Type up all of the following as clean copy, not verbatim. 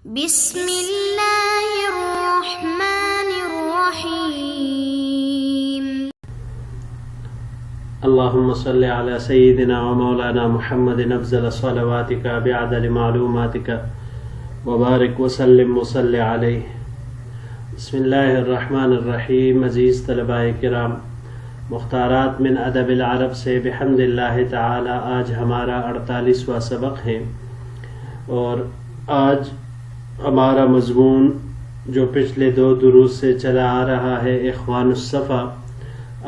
بسم اللہ الرحمن الرحیم اللهم صل على سيدنا ومولانا محمد افضل صلواتك بعدد معلوماتك وبارك وسلم وصل عليه. بسم اللہ الرحمن الرحیم. عزیز طلباء کرام، مختارات من ادب العرب سے بحمد اللہ تعالی آج ہمارا 48واں سبق ہے، اور آج ہمارا مضمون جو پچھلے 2 دروس سے چلا آ رہا ہے اخوان الصفا،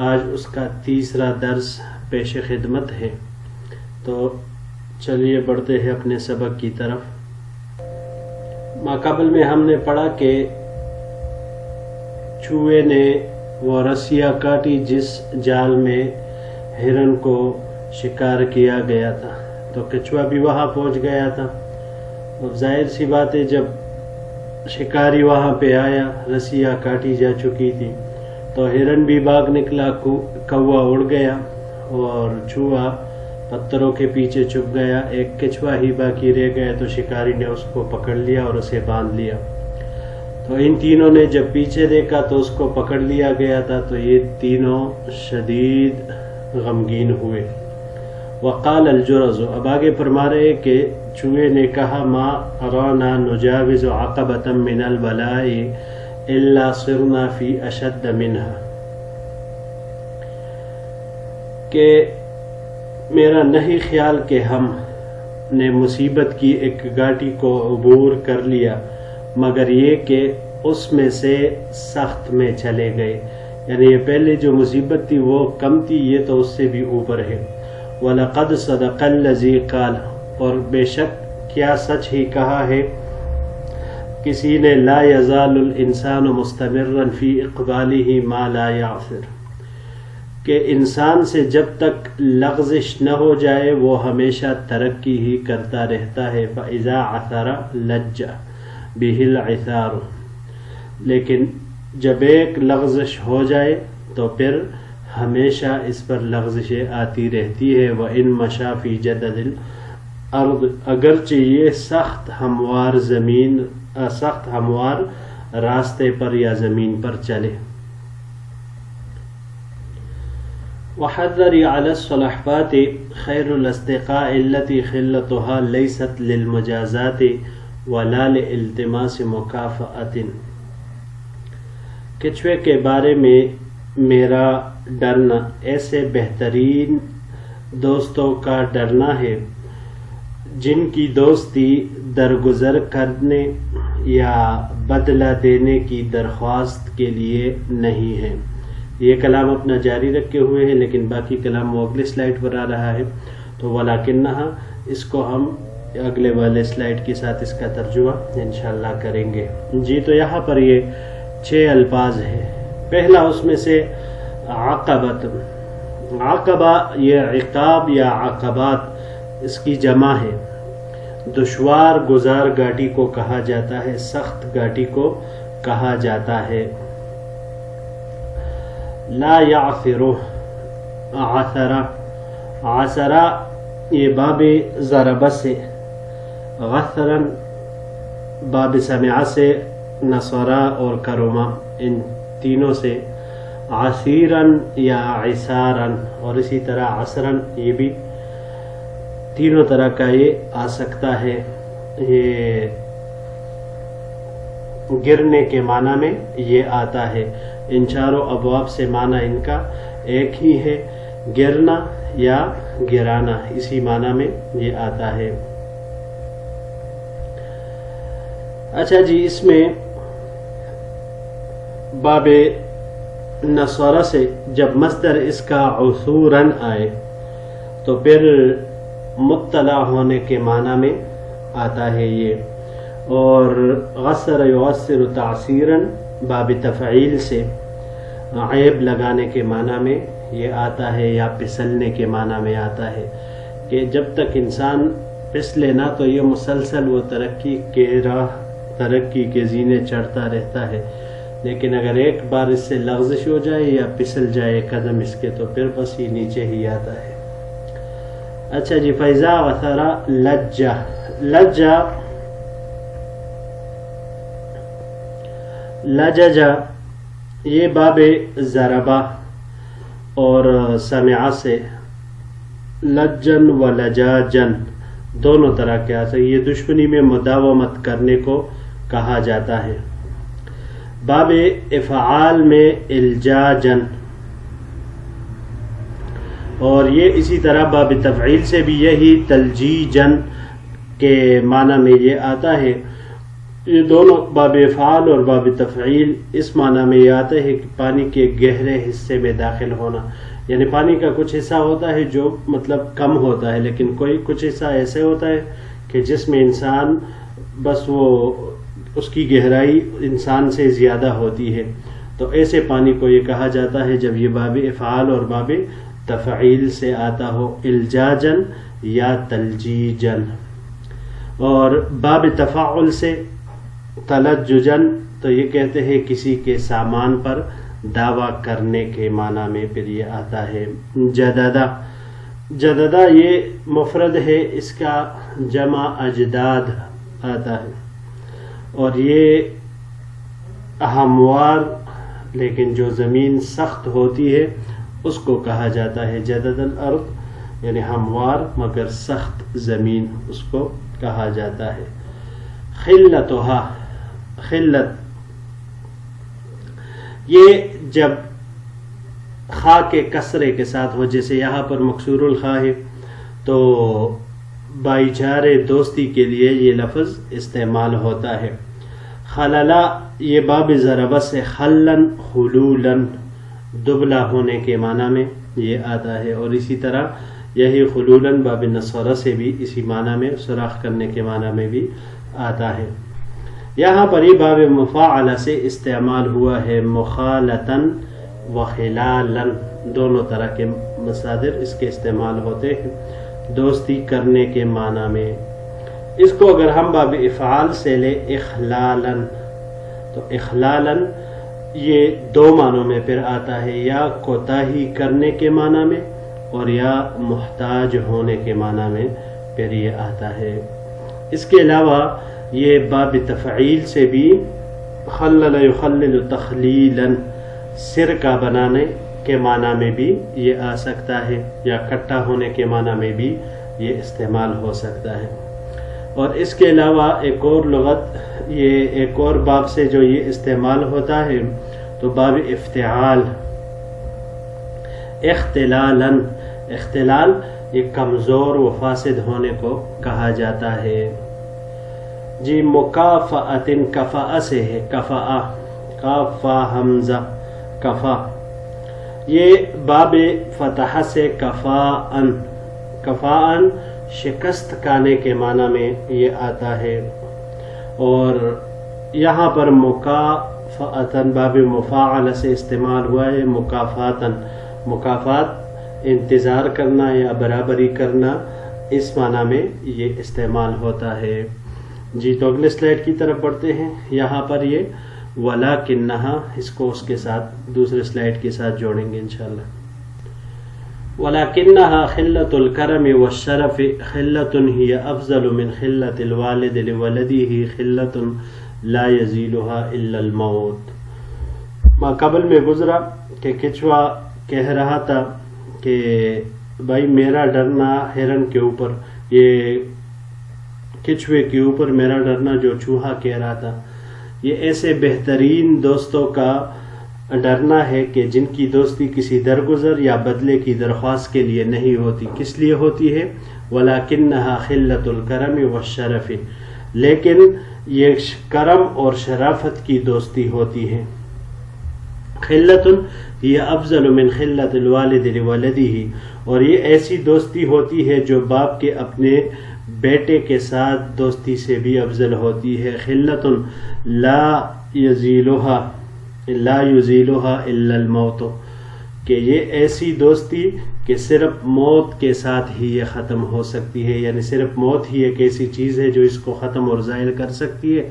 آج اس کا تیسرا درس پیش خدمت ہے. تو چلیے بڑھتے ہیں اپنے سبق کی طرف. ماقبل میں ہم نے پڑھا کہ چوہے نے وہ رسیاں کاٹی جس جال میں ہرن کو شکار کیا گیا تھا، تو کچھوا بھی وہاں پہنچ گیا تھا. اور ظاہر سی بات ہے جب شکاری وہاں پہ آیا، رسیاں کاٹی جا چکی تھی، تو ہرن بھی بھاگ نکلا، کوا اڑ گیا اور چوہا پتھروں کے پیچھے چھپ گیا. ایک کچھوا ہی باقی رہ گیا، تو شکاری نے اس کو پکڑ لیا اور اسے باندھ لیا. تو ان تینوں نے جب پیچھے دیکھا تو اس کو پکڑ لیا گیا تھا، تو یہ تینوں شدید غمگین ہوئے. وقال الجرز، اب آگے فرما رہے کہ چوہے نے کہا ما ارانا نجاوز عقبۃ من البلاء الا صرنا فی اشد منها، کہ میرا نہیں خیال کہ ہم نے مصیبت کی ایک گھاٹی کو عبور کر لیا مگر یہ کہ اس میں سے سخت میں چلے گئے. یعنی یہ پہلے جو مصیبت تھی وہ کم تھی، یہ تو اس سے بھی اوپر ہے. وَلَقَدْ صَدَقَ الَّذِي قَالَ، اور بے شک کیا سچ ہی کہا ہے کسی نے لا يزال الانسان مستمرا فی اقبالہ ما لا يعثر، کہ انسان سے جب تک لغزش نہ ہو جائے وہ ہمیشہ ترقی ہی کرتا رہتا ہے. فَإِذَا عَثَرَ لَجَّ بِهِ الْعِثَارُ، لیکن جب ایک لغزش ہو جائے تو پھر ہمیشہ اس پر لغزشیں آتی رہتی ہے. وَإِن مَشَى فِي جَدَدِ الْأَرْضِ، اگرچہ یہ سخت ہموار راستے پر یا زمین پر چلے. وحذر على الصلحبات خير الاصدقاء التي خلتها ليست للمجازات ولا لالتماس مكافأة، کچھوے کے بارے میں میرا ڈرنا ایسے بہترین دوستوں کا ڈرنا ہے جن کی دوستی درگزر کرنے یا بدلہ دینے کی درخواست کے لیے نہیں ہے. یہ کلام اپنا جاری رکھے ہوئے ہیں، لیکن باقی کلام وہ اگلے سلائیڈ پر آ رہا ہے، تو ولیکنہا اس کو ہم اگلے والے سلائیڈ کے ساتھ اس کا ترجمہ انشاءاللہ کریں گے. جی تو یہاں پر یہ 6 الفاظ ہیں. پہلا اس میں سے عقبت. عقبہ یہ عقاب یا عقبات اس کی جمع ہے. دشوار گزار گاٹی کو کہا جاتا ہے، سخت گاٹی کو کہا جاتا ہے. لا یعثرو عثرا، عثرا یہ باب ضربہ سے، غثرا باب سمعہ سے، نصرا اور کرما ان تینوں سے، عسیرن یا عسارن اور اسی طرح عسرن، یہ بھی تینوں طرح کا یہ آ سکتا ہے. یہ گرنے کے معنی میں یہ آتا ہے. ان چاروں ابواب سے معنی ان کا ایک ہی ہے، گرنا یا گرانا، اسی معنی میں یہ آتا ہے. اچھا جی، اس میں باب نصرہ سے جب مصدر اس کا عثوراً آئے تو پھر مطلع ہونے کے معنی میں آتا ہے یہ. اور غسر یغسر تعسیراً باب تفعیل سے عیب لگانے کے معنی میں یہ آتا ہے، یا پسلنے کے معنی میں آتا ہے. کہ جب تک انسان پسلے نہ تو یہ مسلسل وہ ترقی کے زینے چڑھتا رہتا ہے، لیکن اگر ایک بار اس سے لغزش ہو جائے یا پسل جائے قدم اس کے تو پھر بس یہ نیچے ہی آتا ہے. اچھا جی، فیضا وثرا لجا، لجا لججا یہ باب ضربہ اور سمعہ سے لجن و لجاجن دونوں طرح کے آتے ہیں. یہ دشمنی میں مداومت کرنے کو کہا جاتا ہے. باب افعال میں الجاجن، اور یہ اسی طرح باب تفعیل سے بھی یہی تلجیجن کے معنی میں یہ آتا ہے. یہ دونوں باب افعال اور باب تفعیل اس معنی میں یہ آتا ہے کہ پانی کے گہرے حصے میں داخل ہونا، یعنی پانی کا کچھ حصہ ہوتا ہے جو مطلب کم ہوتا ہے، لیکن کچھ حصہ ایسے ہوتا ہے کہ جس میں انسان بس وہ اس کی گہرائی انسان سے زیادہ ہوتی ہے. تو ایسے پانی کو یہ کہا جاتا ہے جب یہ باب افعال اور باب تفعیل سے آتا ہو، الجاجن یا تلجیجن. اور باب تفاعل سے تلججن تو یہ کہتے ہیں کسی کے سامان پر دعویٰ کرنے کے معنی میں پھر یہ آتا ہے. جددہ، جددہ یہ مفرد ہے، اس کا جمع اجداد آتا ہے، اور یہ ہموار لیکن جو زمین سخت ہوتی ہے اس کو کہا جاتا ہے جدد الارض، یعنی ہموار مگر سخت زمین اس کو کہا جاتا ہے. خلتها، خلت یہ جب خا کے کسرے کے ساتھ ہو، جیسے یہاں پر مکسور الخا ہے تو بھائی چارے دوستی کے لیے یہ لفظ استعمال ہوتا ہے. خللا یہ باب ضربہ سے خلن خلولن دبلا ہونے کے معنی میں یہ آتا ہے، اور اسی طرح یہی خلولن باب نصرہ سے بھی اسی معنی میں سوراخ کرنے کے معنی میں بھی آتا ہے. یہاں پر یہ باب مفاعلہ سے استعمال ہوا ہے، مخالطن و خلالن دونوں طرح کے مصادر اس کے استعمال ہوتے ہیں دوستی کرنے کے معنی میں. اس کو اگر ہم باب افعال سے لے اخلالن تو اخلالن یہ دو معنوں میں پھر آتا ہے، یا کوتاہی کرنے کے معنی میں اور یا محتاج ہونے کے معنی میں پھر یہ آتا ہے. اس کے علاوہ یہ باب تفعیل سے بھی خلل یخلل تخلیلا سرکہ بنانے کے معنی میں بھی یہ آ سکتا ہے، یا کٹھا ہونے کے معنی میں بھی یہ استعمال ہو سکتا ہے. اور اس کے علاوہ ایک اور لغت، یہ ایک اور باب سے جو یہ استعمال ہوتا ہے تو باب افتعال، اختلالن، اختلال یہ کمزور و فاسد ہونے کو کہا جاتا ہے. جی مکافعتن کفا سے ہے، کفا کافا حمزہ کفا، یہ باب فتح سے کفاءن، کفاءن شکست کھانے کے معنی میں یہ آتا ہے. اور یہاں پر مکافعتن باب مفاعلہ سے استعمال ہوا ہے، مکافاتن، مکافات انتظار کرنا یا برابری کرنا اس معنی میں یہ استعمال ہوتا ہے. جی تو اگلے سلائیڈ کی طرف بڑھتے ہیں. یہاں پر یہ وَلَكِنَّهَا اس کو اس کے ساتھ دوسرے سلائیڈ کے ساتھ جوڑیں گے انشاءاللہ. وَلَكِنَّهَا خِلَّةُ الْكَرَمِ وَالشَّرَفِ خِلَّةٌ هِيَ أَفْضَلُ مِنْ خِلَّةِ الْوَالِدِ لِوَلَدِهِ خِلَّةٌ لَا يَزِيلُهَا إِلَّا الْمَوْتِ. ما قبل میں گزرا کہ کچھوا کہہ رہا تھا کہ بھائی میرا ڈرنا ہرن کے اوپر، یہ کچھوے کے اوپر میرا ڈرنا جو چوہا کہہ رہا تھا، یہ ایسے بہترین دوستوں کا ڈرنا ہے کہ جن کی دوستی کسی درگزر یا بدلے کی درخواست کے لیے نہیں ہوتی. کس لیے ہوتی ہے؟ وَلَكِنَّهَا خِلَّةُ الْكَرَمِ وَالشَّرَفِ، لیکن یہ کرم اور شرافت کی دوستی ہوتی ہے. خِلَّةٌ یہ افضل من خِلَّةِ الْوَالِدِ لِوَلَدِهِ، اور یہ ایسی دوستی ہوتی ہے جو باپ کے اپنے بیٹے کے ساتھ دوستی سے بھی افضل ہوتی ہے. خِلَّةٌ لا يزيلها الا الموت، کہ یہ ایسی دوستی کہ صرف موت کے ساتھ ہی یہ ختم ہو سکتی ہے، یعنی صرف موت ہی ایک ایسی چیز ہے جو اس کو ختم اور زائل کر سکتی ہے،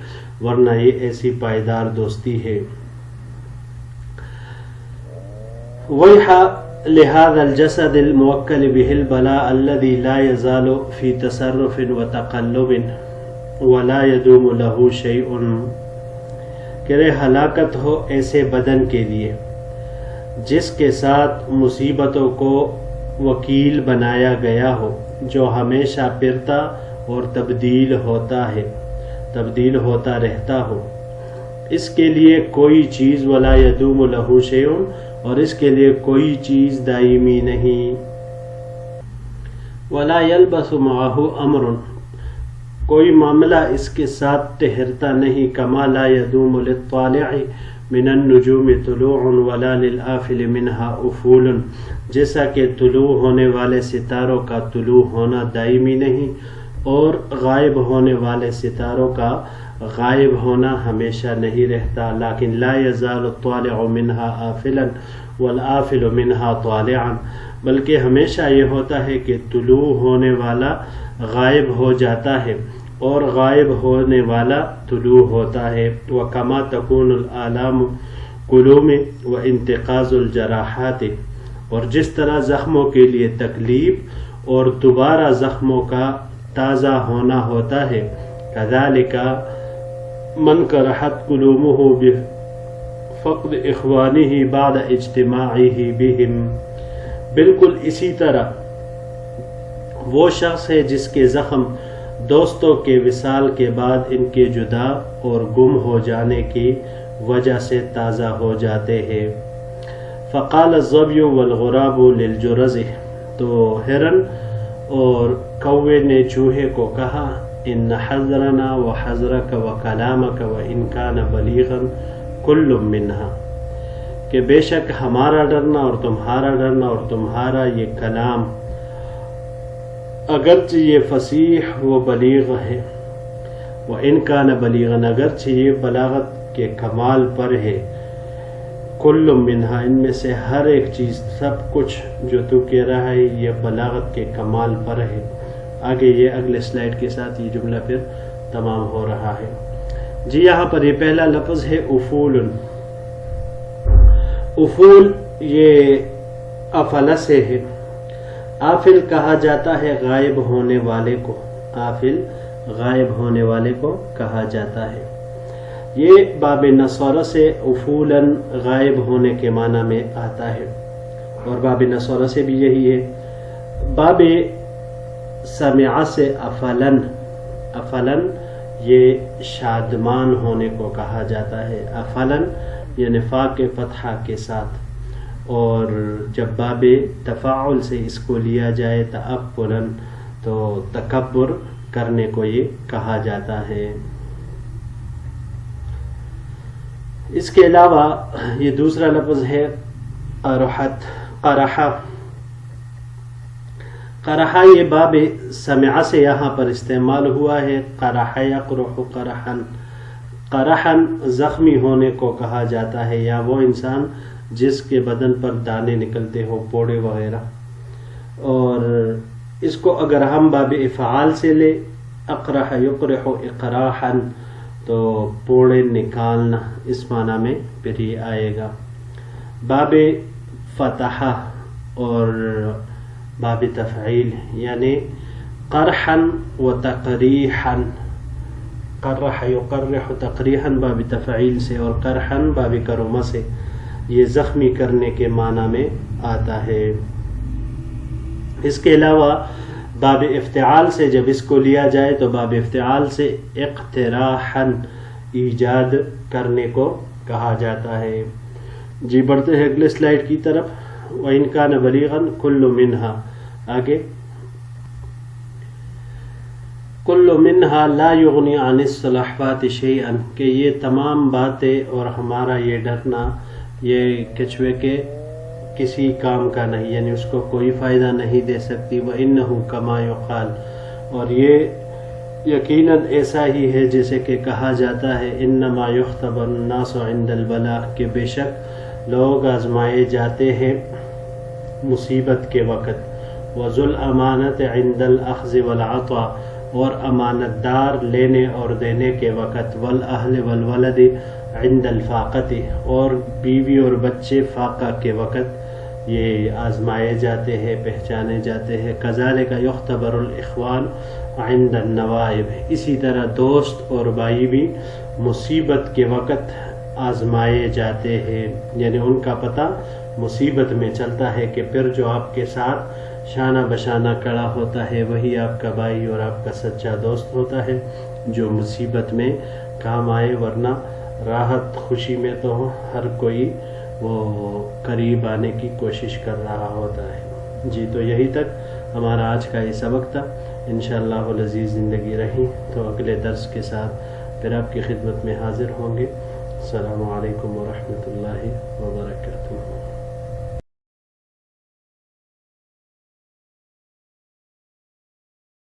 ورنہ یہ ایسی پائیدار دوستی ہے. وَيْحَ لِهَذَا الْجَسَدِ الْمُوَكَّلِ بِهِ الْبَلَاءَ الَّذِي لَا يَزَالُ فِي تَصَرُّفٍ وَتَقَلُّبٍ وَلَا يَدُومُ لَهُ شَيْءٌ. کہ ہلاکت ہو ایسے بدن کے لیے جس کے ساتھ مصیبتوں کو وکیل بنایا گیا ہو، جو ہمیشہ پھرتا اور تبدیل ہوتا رہتا ہو، اس کے لیے کوئی چیز ولا یدوم لہ شیء، اور اس کے لیے کوئی چیز دائمی نہیں، ولا یلبث معہ امر، کوئی معاملہ اس کے ساتھ ٹھہرتا نہیں، کما لا یدوم للطالع من النجوم طلوع ولا للآفل منها افول، جیسا کہ طلوع ہونے والے ستاروں کا طلوع ہونا دائمی نہیں اور غائب ہونے والے ستاروں کا غائب ہونا ہمیشہ نہیں رہتا، لیکن لا یزال الطالع منها آفلا والآفل منها طالعا، بلکہ ہمیشہ یہ ہوتا ہے کہ طلوع ہونے والا غائب ہو جاتا ہے اور غائب ہونے والا طلوع ہوتا ہے، وَكَمَا تَكُونُ الْآلَامُ قُلُومِ وَانتِقَاضُ الْجَرَاحَاتِ، اور جس طرح زخموں کے لیے تکلیف اور دوبارہ زخموں کا تازہ ہونا ہوتا ہے، كَذَلِكَ مَنْ كَرَحَتْ قُلُومُهُ بِفَقْدِ إِخْوَانِهِ بَعْدَ اجْتِمَاعِهِ بِهِمْ، بالکل اسی طرح وہ شخص ہے جس کے زخم دوستوں کے وصال کے بعد ان کے جدا اور گم ہو جانے کی وجہ سے تازہ ہو جاتے ہیں۔ فقال الظبی والغراب للجرز، تو ہرن اور کوے نے چوہے کو کہا، ان حذرنا وحذرک وکلامک وان کان بلیغا کل منہا، کہ بے شک ہمارا ڈرنا اور تمہارا ڈرنا اور تمہارا یہ کلام اگرچہ یہ فصیح و بلیغ ہے، وَإِن كَانَ بَلِيغًا، اگرچہ یہ بلاغت کے کمال پر ہے، کل منہا، ان میں سے ہر ایک چیز، سب کچھ جو تو کہہ رہا ہے یہ بلاغت کے کمال پر ہے۔ آگے یہ اگلے سلائیڈ کے ساتھ یہ جملہ پھر تمام ہو رہا ہے۔ جی یہاں پر یہ پہلا لفظ ہے افول۔ افول یہ افل سے ہے۔ آفل کہا جاتا ہے غائب ہونے والے کو، آفل غائب ہونے والے کو کہا جاتا ہے۔ یہ باب نصارہ سے افولاً غائب ہونے کے معنی میں آتا ہے، اور باب نصارہ سے بھی یہی ہے۔ باب سمع سے افلاً، افلاً یہ شادمان ہونے کو کہا جاتا ہے، افلاً یعنی فا کے فتحہ کے ساتھ، اور جب باب تفاعل سے اس کو لیا جائے تأفلاً تو تکبر کرنے کو یہ کہا جاتا ہے۔ اس کے علاوہ یہ دوسرا لفظ ہے قرحت، قرحہ۔ قرحہ یہ باب سمع سے یہاں پر استعمال ہوا ہے، قرح یقرح قرحا، قرحن زخمی ہونے کو کہا جاتا ہے، یا وہ انسان جس کے بدن پر دانے نکلتے ہو، پوڑے وغیرہ۔ اور اس کو اگر ہم باب افعال سے لے، اقرح یقرح اقراحا، تو پوڑے نکالنا، اس معنی میں پھر یہ آئے گا۔ باب فتح اور باب تفعیل یعنی قرحا و تقریحا، قرح یقرح تقریحا باب تفعیل سے، اور قرحا باب کرمہ سے، یہ زخمی کرنے کے معنی میں آتا ہے۔ اس کے علاوہ باب افتعال سے جب اس کو لیا جائے تو باب افتعال سے اقتراحاً ایجاد کرنے کو کہا جاتا ہے۔ جی بڑھتے ہیں اگلے سلائیڈ کی طرف۔ وَإِن كَانَ بَلِيغًا كُلُّ مِنْهَا، آگے کل منہا لا یغنی عن الصلاحات شیئا، کہ یہ تمام باتیں اور ہمارا یہ ڈرنا یہ کچھوے کے کسی کام کا نہیں، یعنی اس کو کوئی فائدہ نہیں دے سکتی۔ وَإِنَّهُ كَمَا يُقَالُ، اور یہ یقیناً ایسا ہی ہے جیسے کہ کہا جاتا ہے، انما یختبر الناس عند البلاء، کہ بے شک لوگ آزمائے جاتے ہیں مصیبت کے وقت۔ وذو الامانت عند الاخذ والعطاء، اور امانت دار لینے اور دینے کے وقت۔ والاہل والولد عند الفاقت، اور بیوی اور بچے فاقہ کے وقت یہ آزمائے جاتے ہیں، پہچانے جاتے ہیں۔ کذالک یختبر الاخوان عند النوائب، اسی طرح دوست اور بھائی بھی مصیبت کے وقت آزمائے جاتے ہیں، یعنی ان کا پتہ مصیبت میں چلتا ہے کہ پھر جو آپ کے ساتھ شانہ بشانہ کھڑا ہوتا ہے وہی آپ کا بھائی اور آپ کا سچا دوست ہوتا ہے جو مصیبت میں کام آئے، ورنہ راحت خوشی میں تو ہر کوئی وہ قریب آنے کی کوشش کر رہا ہوتا ہے۔ جی تو یہی تک ہمارا آج کا یہ سبق تھا۔ انشاءاللہ العزیز زندگی رہی تو اگلے درس کے ساتھ پھر آپ کی خدمت میں حاضر ہوں گے۔ السلام علیکم ورحمۃ اللہ وبرکاتہ۔